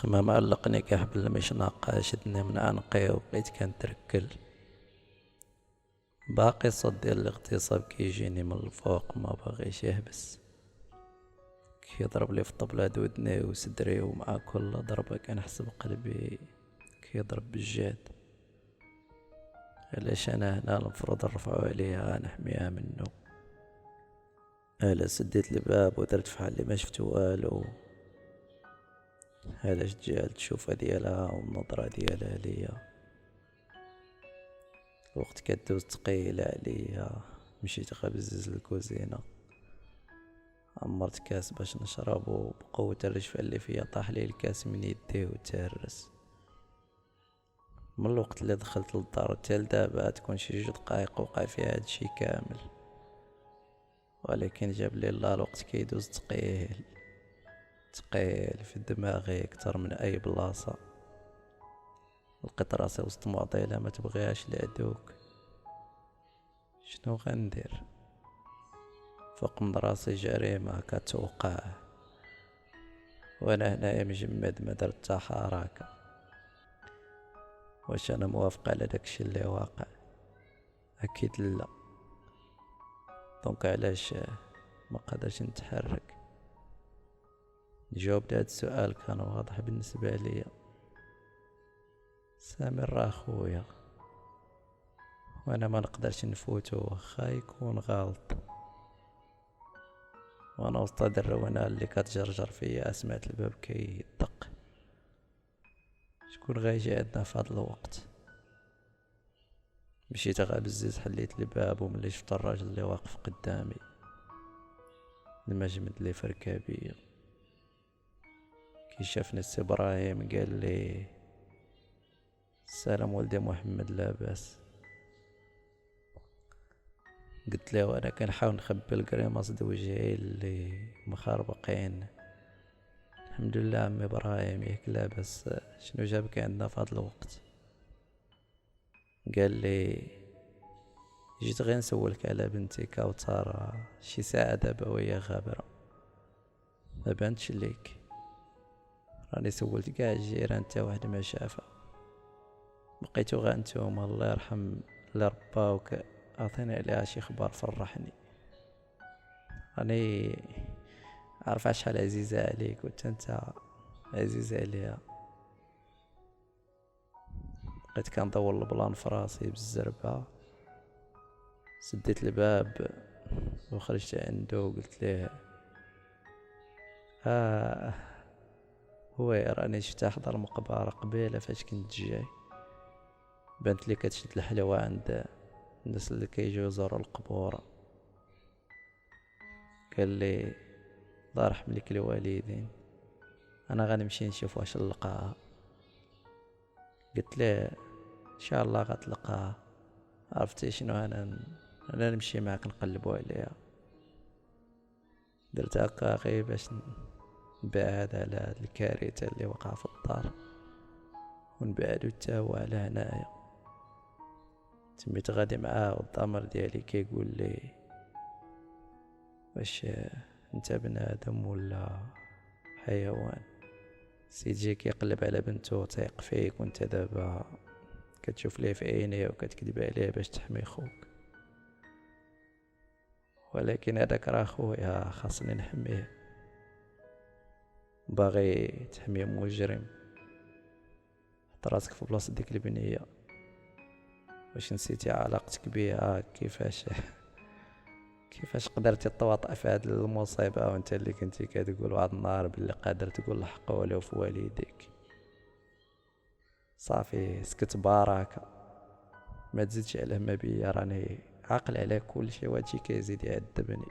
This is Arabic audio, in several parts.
خما معلقني كحبل مش ناقة شدني من عنقي وبقيت كنتركل. باقي الصوت ديال الاغتصاب كيجيني من الفوق ما باغيش يهبس، كيضرب لي في الطبلة دودني وصدري، ومع كل ضربة كنحس بقلبي كيضرب بالجهد. علاش انا هنا المفروض نرفعو عليها نحميها منه؟ الا سديت الباب ودرت فحال اللي ما شفت والو، علاش تجي التشوفة ديالها والنظرة ديالها ليا؟ الوقت كدوز تقيلة عليا. مشيت غابزز للكوزينة، عمرت كاس باش نشربو، بقوة الرجفة اللي فيا طاح لي الكاس من يديه وتهرس. من الوقت اللي دخلت للدار حتى لدابا تكون شي 2 دقايق وقع فيها هادشي كامل، ولكن جاب لي الله الوقت كيدوز تقيل في دماغي اكتر من اي بلاصة. لقيت راسي وسط معضلة ما تبغيهاش لعدوك. شنو غندير؟ فوق من راسي جريمة كتوقع وانا هنايا مجمد ما درت تا حركة. واش انا موافق على داكشي اللي واقع؟ اكيد لا. دونك علاش ما قدرش نتحرك؟ جاوب هاد السؤال كان واضح بالنسبة لي. سامر راه خويا وانا ما نقدرش نفوتو واخا يكون غلط. وانا وسط هاد الروانة اللي كتجرجر فيا سمعت الباب كيدق. شكون غيجي عندنا في هاد الوقت؟ مشيت غابزز حليت الباب، وملي شفت الراجل اللي واقف قدامي المجمد اللي في ركابي، كي شافني السي ابراهيم قال لي السلام ولدي محمد لاباس؟ قلت له وانا كنحاول نخبي الكريماس د وجهي اللي مخربقين. الحمد لله عمي ابراهيم ياك لاباس؟ شنو جابك عندنا في هذا الوقت؟ قال لي جيت غير نسولك على بنتي كوثر، شي ساعه دابا وهي غابره، ما بانتش ليك. راني سولت كاع الجيران حتى واحد ما شافها، بقيتو غا نتوما الله يرحم اللي رباوك عطيني عليها شي خبر فرحني. راني عارفة شحال عزيزة عليك وانت عزيز عليها. بقيت كندور البلان فراسي بالزربة، سديت الباب وخرجت عنده وقلت له هو راني شفتها حضر المقبرة قبيلة فاش كنت جاي، بانت لي كتشد الحلوى عند الناس اللي كيجيو يزوروا القبور. قال لي الله يرحم لك الوالدين، انا غنمشي نشوف واش نلقاها. قلت له ان شاء الله غتلقاها، عرفتي شنو، انا نمشي معك نقلبوا عليها. درت هكا غير باش نبعد على هاد الكارثه اللي وقع في الدار، ونبعدو حتى هو على هنايا. تميت غادي معاه والضمير ديالي كيقول لي واش انت بنادم ولا حيوان؟ سيد جاي كيقلب على بنتو تيق فيك، وانت دابا كتشوف ليه في عينيه وكتكذب عليه باش تحمي خوك. ولكن هذاك راه خويا، خاصني نحميه. باغي تحمي مجرم؟ حط راسك في بلاصه ديك البنيه. واش نسيتي علاقتك بيها؟ كيفاش قدرتي تواطئ في هاد المصيبه وانت اللي كنتي كتقول واحد النهار باللي قادر تقول الحق ولو في والديك؟ صافي سكت بارك، ما تزيدش على ما بيا، راني عاقل على كل شيء، وهادشي كيزيد يعذبني.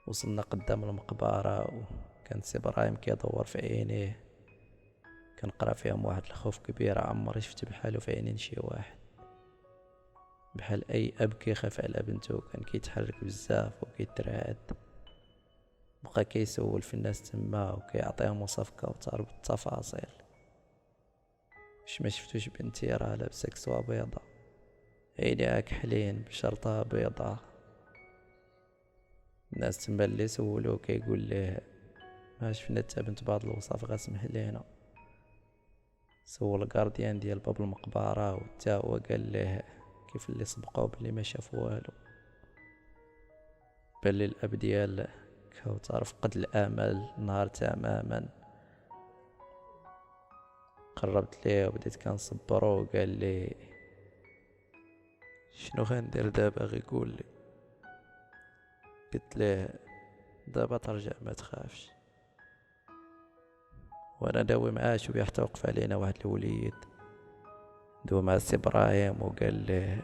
وصلنا قدام المقبره وكان سي ابراهيم كيدور في عينيه، كنقرا فيهم واحد الخوف كبير عمري شفت بحالو في عينين شي واحد. بحال اي اب كيخاف على بنته، كان كيتحرك بزاف وكيترعد، بقى كيسول في الناس تما وكيعطيهم وصف كوثر بالتفاصيل. واش ما شفتوش بنتي راه لابسه كسوه بيضة، عينيها كحلين بشرطها بيضة. الناس تما اللي سولوه كيقول ليه ما شفنا حتى بنت بهاد الوصف غاسمح لينا. سول الكارديان ديال باب المقبره وتا هو قال ليه كيف اللي سبقوا بلي ما شاف والو. بل الاب ديال كوثر فقد الامل نهار تماما. قربت ليه وبديت كنصبرو وقال لي شنو غندير دابا غي قول لي. قلت ليه دابا ترجع ما تخافش، وانا داوي معاه شويه حتى وقف علينا واحد الوليد دو مع سي ابراهيم وقال ليه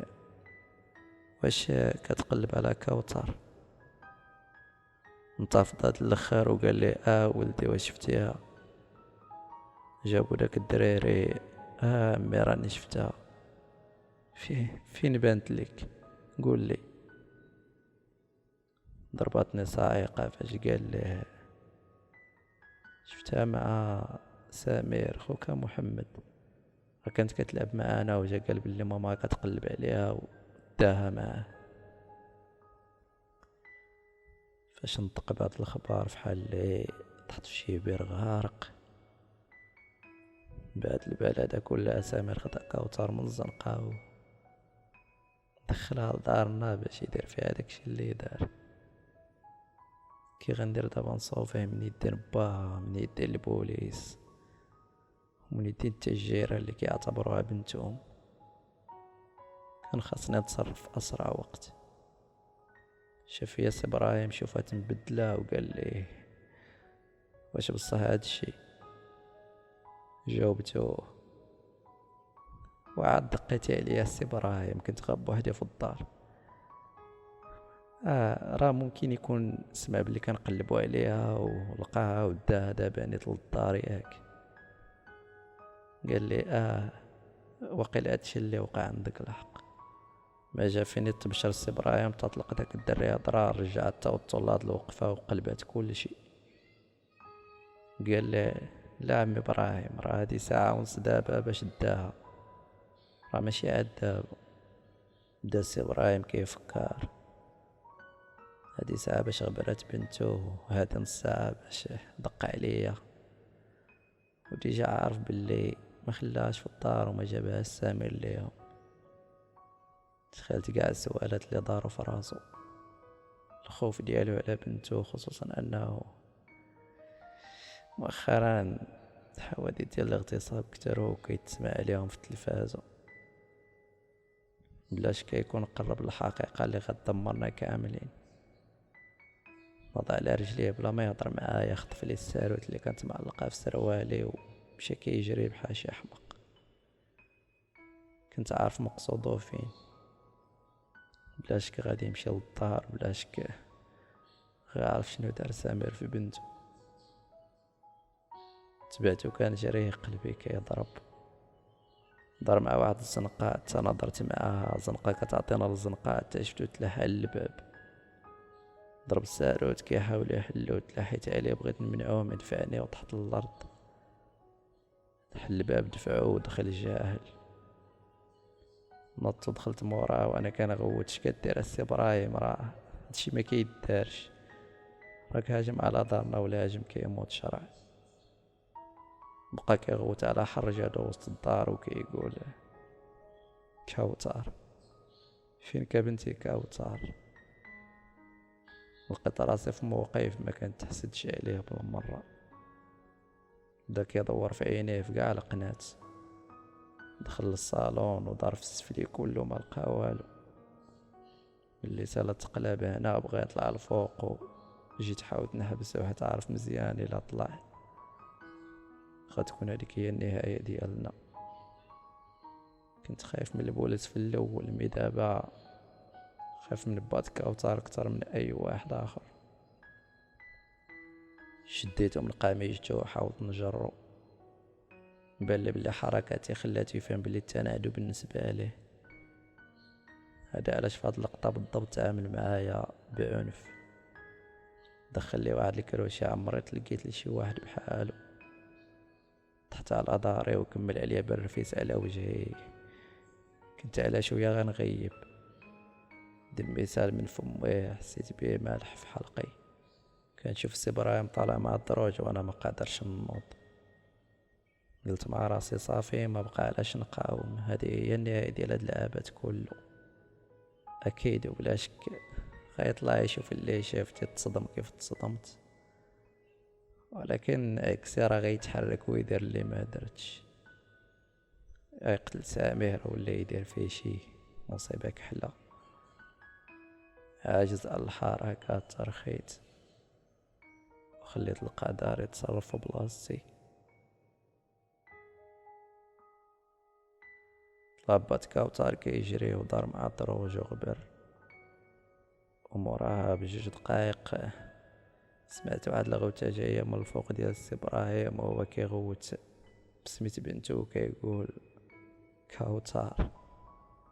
واش كتقلب على كوثر انتفضت الاخر وقال لي ولدي واش شفتيها. جابوا داك الدراري امي راني شفتها. فين بانت لك قول لي. ضربتني صاعقه فاش قال لي شفتها مع سمير خوك محمد، كانت كتلعب معانا وجا قال بلي ماما كتقلب عليها وداها معاه. فاش نطق بهاد الخبر فحال اللي طحت في شي بير غارق. بهاد البلد كلها سمير خدا كوثر من الزنقة دخلها لدارنا باش يدير فيها داكشي اللي دار. كي غندير دابا نصوفيه من يدين باه، من يدين البوليس، ومن يدين حتى الجيران اللي كيعتبروها بنتهم. كان خاصني نتصرف في اسرع وقت. شاف فيا سي ابراهيم شوفات مبدله وقال لي واش بصح هادشي. جاوبتو وعاد دقيتي عليا سي ابراهيم كنت غاب بوحدي في الدار. راه ممكن يكون سمع بلي كنقلبوا عليها ولقاها وداها دابا نيت للدار ياك. قال لي وقيل هادشي اللي وقع عندك الحق. ما جا فيني تبشر سي ابراهيم تطلق داك الدري هضره رجعت توتر لهاد الوقفه وقلبات كل شيء. قال لي لا عمي ابراهيم راه هادي ساعه ونص دابا باش داها، راه ماشي عاد دابا. بدا سي ابراهيم كيفكر هادي ساعه باش غبرات بنتو وهادي نص ساعه باش دق عليا، وديجا عارف باللي ما خلاهاش في الدار وما جابها سامر ليهم. تخيلت كاع السؤالات اللي داروا في راسو، الخوف ديالو على بنتو، خصوصا انه مؤخرا الحوادث ديال الاغتصاب كتروا وكيتسمع عليهم في التلفازة. بلاش كيكون قرب الحقيقة اللي غتدمرنا كاملين. وضع على رجليه بلا ما يهضر معايا، خطف لي الساروت اللي كانت معلقة في سروالي ومشى كيجري بحال شي حمق. كنت عارف مقصودو فين. بلاش غادي يمشي للدار، بلاش غيعرف شنو دار سمير في بنتو. تبعتو كان جري قلبي كيضرب. دار مع واحد الزنقة حتى نظرت معاها، زنقة كتعطينا الزنقة حتى شفتو تلاحى للباب. ضرب الساروت كيحاول يحلو، تلاحيت عليه بغيت نمنعوه ما دفعني وطحت للارض. حل الباب دفعو ودخل جاهل. نط ودخلت موراه وانا كنغوت اش كدير السي ابراهيم، راه هادشي ما كيدارش، راك هاجم على دارنا ولا هاجم كيموت شرع. بقى كيغوت على حرجة وسط الدار وكيقول كوثر فين كبنتي كوثر. لقيت راسي في موقف ما كنت حسدش عليه بالمرة. بدا كيدور في عينيه في كاع القنات، دخل للصالون ودار في السفلي كله ما لقى والو. اللي سالت تقلب هنا بغا يطلع الفوق وجيت حاولت نحبسه حتى عارف مزيان الا طلع غتكون هذيك هي النهاية ديالنا. كنت خايف من البوليس في الاول، مي دابا خايف من بات كوثر اكثر من اي واحد اخر. شديته من قميجته وحاولت نجرو، بان لي بلي حركاتي خلاتو يفهم بلي التنعدو بالنسبه ليه. هذا علاش فهاد اللقطه بالضبط تعامل معايا بعنف. دخل لي واحد الكروشي عمريت لقيت لي شي واحد بحالو، طحت على داري وكمل عليا بالرفيس على وجهي. كنت على شويه غنغيب، دمي سال من فمي، حسيت بيه مالح في حلقي. كنشوف السي ابراهيم طالع مع الدروج وانا ما قادرش نوض. قلت مع راسي صافي ما بقى علاش نقاوم، هذه هي النهايه ديال هاد العبث كله. اكيد وبلا شك غيطلع يشوف اللي شافت تصدم كيف تصدمت، ولكن اكسي راه غيتحرك ويدير اللي ما درتش، يقتل سمير ولا يدير فيه شي مصيبه كحله. عاجز على الحركات ترخيت وخليت القدر يتصرف بلاصتي. طلبت كوثر كيجري ودار مع الدروج وغبر، وموراها بجوج دقايق سمعت واحد الغوتة جاية من الفوق ديال السي ابراهيم وهو كيغوت بسميت بنتو كيقول كوثر.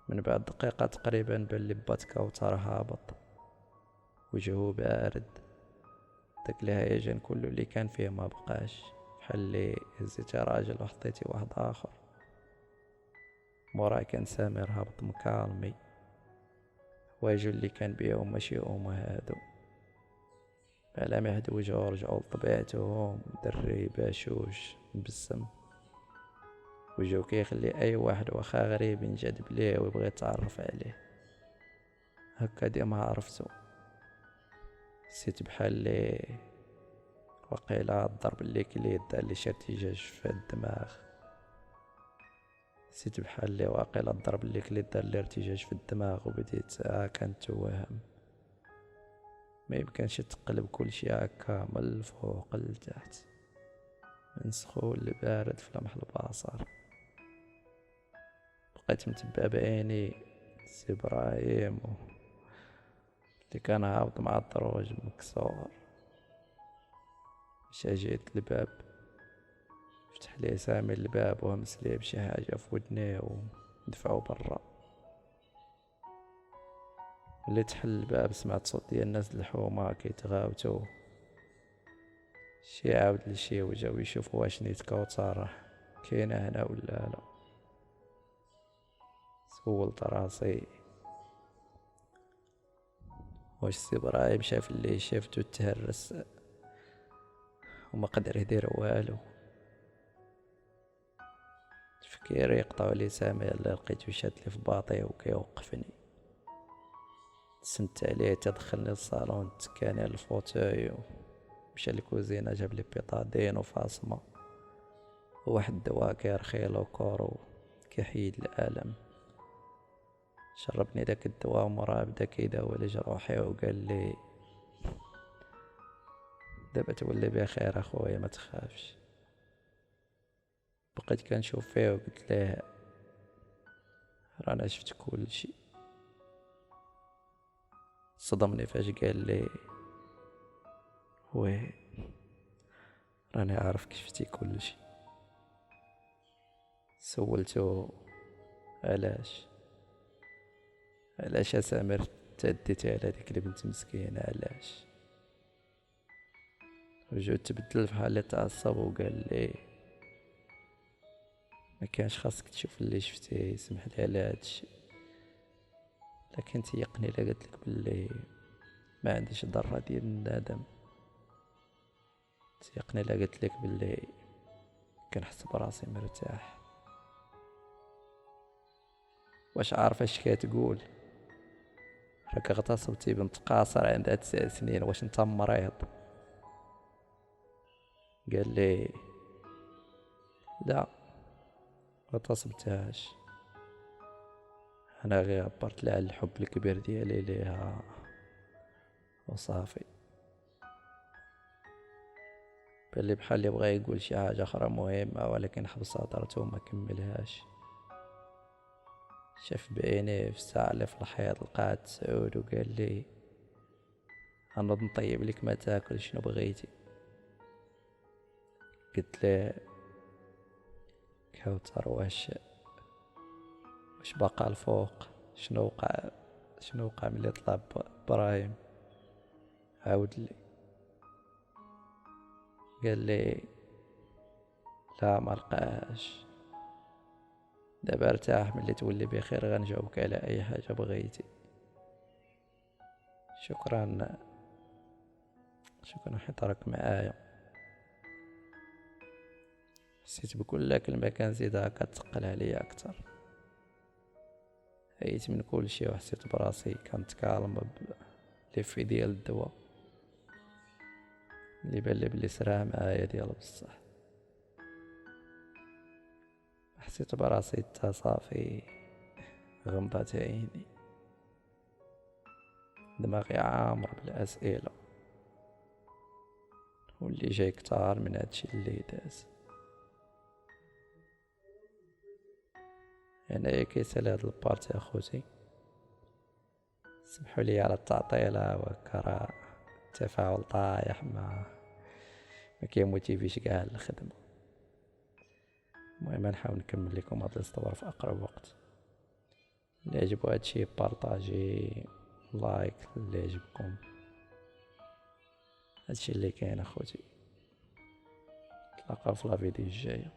من بعد دقيقة تقريبا بان لي بات كوثر هابط وجهه بارد، داك الهيجان كله اللي كان فيه ما بقاش، بحال اللي هزيتي راجل وحطيتي واحد اخر. موراه كان سامر هابط مكالمي، واجو اللي كان بيهم ماشي هما هادو، ملامح وجهو رجعو لطبيعتهم، دري باشوش مبسم، وجهو كيخلي اي واحد واخا غريب ينجذب ليه ويبغي يتعرف عليه. هكا ديما عرفتو، حسيت بحال اللي وقيلا الضرب اللي كليت اللي شاد تيجاج في الدماغ، حسيت بحال اللي واقيلا الضرب اللي كليت دار لي ارتجاج في الدماغ، وبديت كنتوهم ما يمكنش تقلب كل شي هكا من الفوق لتحت، من سخون لبارد في لمح البصر. بقيت متبع بعيني سي ابراهيم اللي كان هابط مع الدروج مكسور. مشى جيت الباب، فتح ليه سامي الباب وهمس ليه بشي حاجة في ودنيه ودفعو برا. اللي تحل الباب سمعت صوت ديال الناس الحومة كيتغاوتو، شي عاود لشي وجاو يشوفوا واش نيت كوثر كاينه هنا ولا لا. سولت راسي واش سي ابراهيم شاف اللي شافتو تهرس وما قدر يدير والو. تفكيري يقطعو لي سامي اللي لقيتو شاد لي في باطي وكيوقفني. سنت عليه تدخلني للصالون، تكاني الفوتوي مشى للكوزينه جاب لي بيطادين وفاصمه وواحد الدواء كيرخيلو كورو كيحيد الالم. شربني داك الدواء ومراه بدا كيداوي لي جروحي وقال لي دابا تولي بخير اخويا ما تخافش. بقيت كنشوف فيه وقلت له رانا شفت كل شيء. صدمني فاش قال لي وي راني عارف كيف شفتي كل شيء. سولته علاش يا سامر تعديتي على ديك البنت مسكينه علاش؟ وجو تبدل فحال اللي تعصب وقال لي ما كانش خاصك تشوف اللي شفتي، سمح لي على هادشي، لكن تيقني الا قلت لك باللي ما عنديش ذره ديال الندم، تيقني الا قلت لك باللي كنحس براسي مرتاح. واش عارف اش كتقول؟ راك اغتصبتي بنت قاصر عندها 9 سنين، واش انت مريض؟ قال لي لا ما اغتصبتهاش، انا غير عبرت لها على الحب الكبير ديالي ليها وصافي. بان لي بحال اللي بغا يقول شي حاجه اخرى مهمه ولكن حبس هضرته وما كملهاش. شاف بعينيه في الساعه اللي في الحيط لقات سعود وقال لي غنوض نطيب لك ما تاكل شنو بغيتي. قلت له كوثر واش باقا الفوق؟ شنو وقع ملي طلع ابراهيم؟ عاود لي. قال لي لا ما لقاش، دابا ارتاح ملي تولي بخير غنجاوبك على اي حاجه بغيتي. شكرا شكرا حضرك معايا. حسيت بكل كلمة كنزيدها كتقل عليا أكتر. عييت من كل شي وحسيت براسي كنتكالم بليفي ديال الدواء اللي بان لي بلي سراه معايا ديال بصح. حسيت براسي تا صافي غمضات عيني، دماغي عامر بالأسئلة واللي جاي كتار من هادشي اللي داز. هنايا كيسالي هاد البارتي اخوتي، سمحوا لي على التعطيلة وكرا التفاعل طايح ما كيموتيفيش كاع الخدمة. المهم نحاول نكمل لكم هاد الاسطوره في اقرب وقت. اللي عجبو هادشي بارطاجي لايك اللي عجبكم. هادشي اللي كاين اخوتي، نتلاقاو في لا فيديو الجايه.